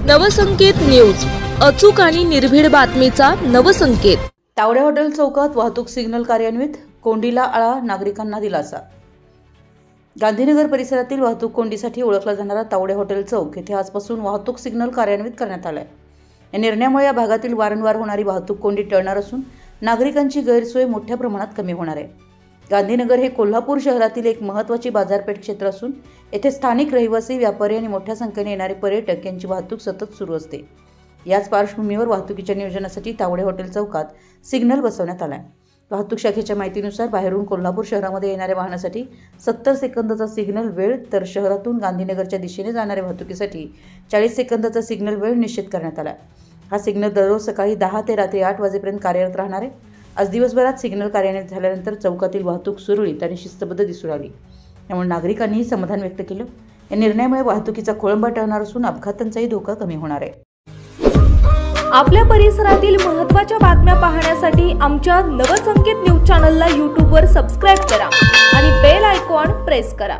Navsanket news, अचूक आणि निर्भीड बातमीचा नवसंकेत। तावडे हॉटेल चौकात वाहतूक सिग्नल कार्यान्वित, कोंडीला आळा, नागरिकांना दिलासा। गांधीनगर परिसरातील वाहतूक कोंडीसाठी ओळखला जाणारा तावडे हॉटेल चौक येथे आजपासून वाहतूक सिग्नल कार्यान्वित करण्यात आला आहे। या निर्णयामुळे या भागातील वारंवार होणारी वाहतूक कोंडी टळणार असून नागरिकांची गैरसोय मोठ्या प्रमाणात कमी होणार आहे। गांधीनगर हे कोल्हापूर शहरातील एक महत्त्वाची बाजारपेठ क्षेत्र असून येथे स्थानिक रहिवासी, व्यापारी आणि मोठ्या संख्येने येणारे पर्यटक यांची वाहतूक सतत सुरू असते। याच पार्श्वभूमीवर वाहतुकीच्या नियोजनासाठी तावडे हॉटेल चौकात सिग्नल बसवण्यात आला आहे। वाहतूक शाखेच्या माहितीनुसार बाहेरून कोल्हापूर शहरामध्ये येणाऱ्या वाहनासाठी 70 सेकंदाचा सिग्नल वेळ, तर शहरातून गांधीनगरच्या दिशेने जाणाऱ्या वाहतुकीसाठी 40 सेकंदाचा सिग्नल वेळ निश्चित करण्यात आला आहे। हा सिग्नल दररोज सकाळी 10 ते रात्री 8 वाजेपर्यंत कार्यरत राहणार आहे। आज दिवसभरात सिग्नल कार्यान्वित झाल्यानंतर चौकातील वाहतूक सुरळीत आणि शिस्तबद्ध दिसून आली, त्यामुळे नागरिकांनीही समाधान व्यक्त केलं। या निर्णयामुळे वाहतुकीचा खोळंबा टळणार असून अपघातांचाही धोका कमी होणार आहे। आपल्या परिसरातील महत्त्वाच्या बातम्या पाहण्यासाठी आमच्या नवसंकेत न्यूज चॅनलला YouTube वर सबस्क्राइब करा आणि बेल आयकॉन प्रेस करा।